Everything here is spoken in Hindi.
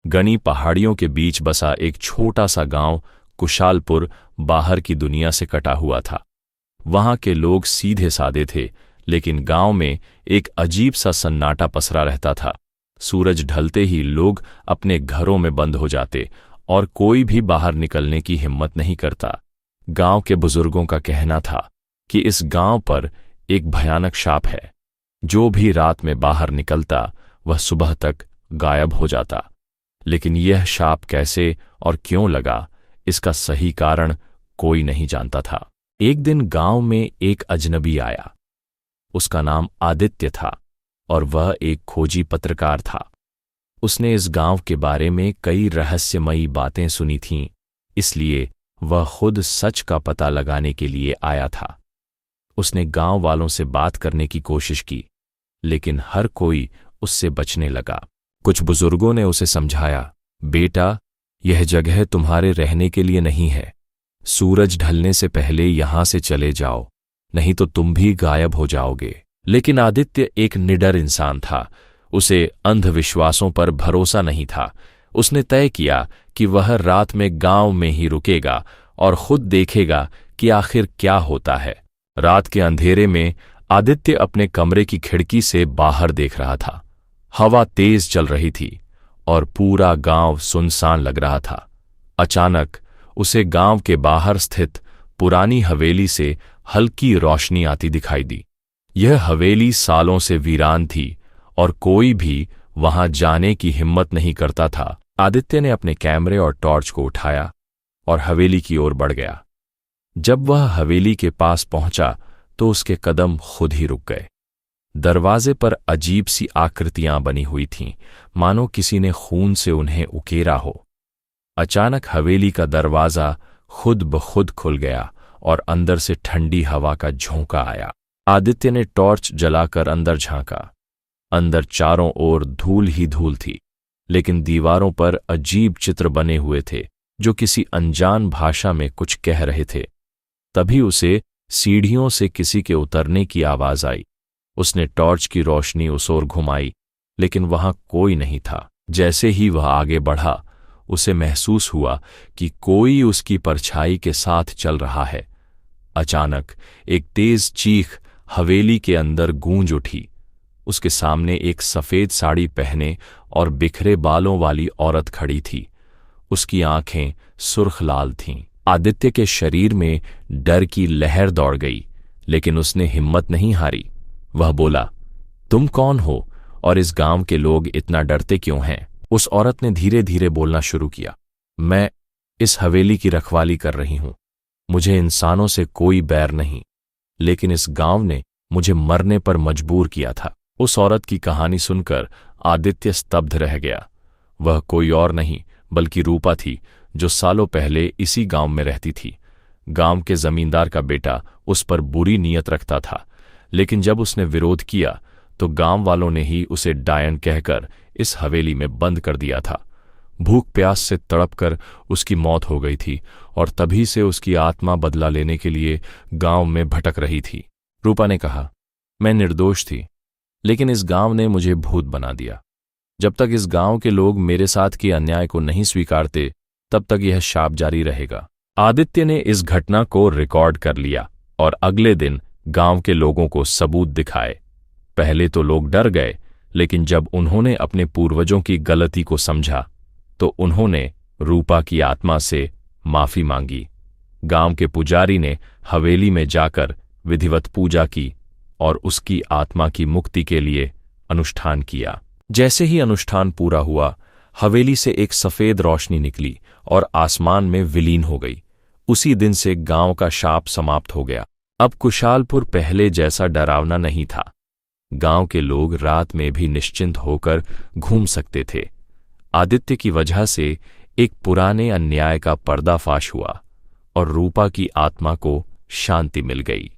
घनी पहाड़ियों के बीच बसा एक छोटा सा गांव कुशालपुर बाहर की दुनिया से कटा हुआ था। वहां के लोग सीधे सादे थे, लेकिन गांव में एक अजीब सा सन्नाटा पसरा रहता था। सूरज ढलते ही लोग अपने घरों में बंद हो जाते और कोई भी बाहर निकलने की हिम्मत नहीं करता। गांव के बुजुर्गों का कहना था कि इस गांव पर एक भयानक शाप है। जो भी रात में बाहर निकलता वह सुबह तक गायब हो जाता। लेकिन यह शाप कैसे और क्यों लगा, इसका सही कारण कोई नहीं जानता था। एक दिन गांव में एक अजनबी आया। उसका नाम आदित्य था और वह एक खोजी पत्रकार था। उसने इस गांव के बारे में कई रहस्यमयी बातें सुनी थीं, इसलिए वह खुद सच का पता लगाने के लिए आया था। उसने गांव वालों से बात करने की कोशिश की, लेकिन हर कोई उससे बचने लगा। कुछ बुजुर्गों ने उसे समझाया, बेटा, यह जगह तुम्हारे रहने के लिए नहीं है। सूरज ढलने से पहले यहां से चले जाओ, नहीं तो तुम भी गायब हो जाओगे। लेकिन आदित्य एक निडर इंसान था। उसे अंधविश्वासों पर भरोसा नहीं था। उसने तय किया कि वह रात में गांव में ही रुकेगा और खुद देखेगा कि आखिर क्या होता है। रात के अंधेरे में आदित्य अपने कमरे की खिड़की से बाहर देख रहा था। हवा तेज चल रही थी और पूरा गांव सुनसान लग रहा था। अचानक उसे गांव के बाहर स्थित पुरानी हवेली से हल्की रोशनी आती दिखाई दी। यह हवेली सालों से वीरान थी और कोई भी वहां जाने की हिम्मत नहीं करता था। आदित्य ने अपने कैमरे और टॉर्च को उठाया और हवेली की ओर बढ़ गया। जब वह हवेली के पास पहुंचा तो उसके कदम खुद ही रुक गए। दरवाजे पर अजीब सी आकृतियां बनी हुई थीं, मानो किसी ने खून से उन्हें उकेरा हो। अचानक हवेली का दरवाजा खुद ब खुद खुल गया और अंदर से ठंडी हवा का झोंका आया। आदित्य ने टॉर्च जलाकर अंदर झांका। अंदर चारों ओर धूल ही धूल थी, लेकिन दीवारों पर अजीब चित्र बने हुए थे जो किसी अनजान भाषा में कुछ कह रहे थे। तभी उसे सीढ़ियों से किसी के उतरने की आवाज आई। उसने टॉर्च की रोशनी उस ओर घुमाई, लेकिन वहां कोई नहीं था। जैसे ही वह आगे बढ़ा, उसे महसूस हुआ कि कोई उसकी परछाई के साथ चल रहा है। अचानक एक तेज चीख हवेली के अंदर गूंज उठी। उसके सामने एक सफेद साड़ी पहने और बिखरे बालों वाली औरत खड़ी थी। उसकी आंखें सुर्ख लाल थीं। आदित्य के शरीर में डर की लहर दौड़ गई, लेकिन उसने हिम्मत नहीं हारी। वह बोला, तुम कौन हो और इस गांव के लोग इतना डरते क्यों हैं? उस औरत ने धीरे धीरे बोलना शुरू किया, मैं इस हवेली की रखवाली कर रही हूं। मुझे इंसानों से कोई बैर नहीं, लेकिन इस गांव ने मुझे मरने पर मजबूर किया था। उस औरत की कहानी सुनकर आदित्य स्तब्ध रह गया। वह कोई और नहीं बल्कि रूपा थी, जो सालों पहले इसी गांव में रहती थी। गांव के जमींदार का बेटा उस पर बुरी नीयत रखता था, लेकिन जब उसने विरोध किया तो गांव वालों ने ही उसे डायन कहकर इस हवेली में बंद कर दिया था। भूख प्यास से तड़पकर उसकी मौत हो गई थी और तभी से उसकी आत्मा बदला लेने के लिए गांव में भटक रही थी। रूपा ने कहा, मैं निर्दोष थी, लेकिन इस गांव ने मुझे भूत बना दिया। जब तक इस गांव के लोग मेरे साथ के अन्याय को नहीं स्वीकारते, तब तक यह शाप जारी रहेगा। आदित्य ने इस घटना को रिकॉर्ड कर लिया और अगले दिन गांव के लोगों को सबूत दिखाए। पहले तो लोग डर गए, लेकिन जब उन्होंने अपने पूर्वजों की गलती को समझा तो उन्होंने रूपा की आत्मा से माफी मांगी। गांव के पुजारी ने हवेली में जाकर विधिवत पूजा की और उसकी आत्मा की मुक्ति के लिए अनुष्ठान किया। जैसे ही अनुष्ठान पूरा हुआ, हवेली से एक सफेद रोशनी निकली और आसमान में विलीन हो गई। उसी दिन से गांव का शाप समाप्त हो गया। अब कुशालपुर पहले जैसा डरावना नहीं था। गांव के लोग रात में भी निश्चिंत होकर घूम सकते थे। आदित्य की वजह से एक पुराने अन्याय का पर्दाफाश हुआ और रूपा की आत्मा को शांति मिल गई।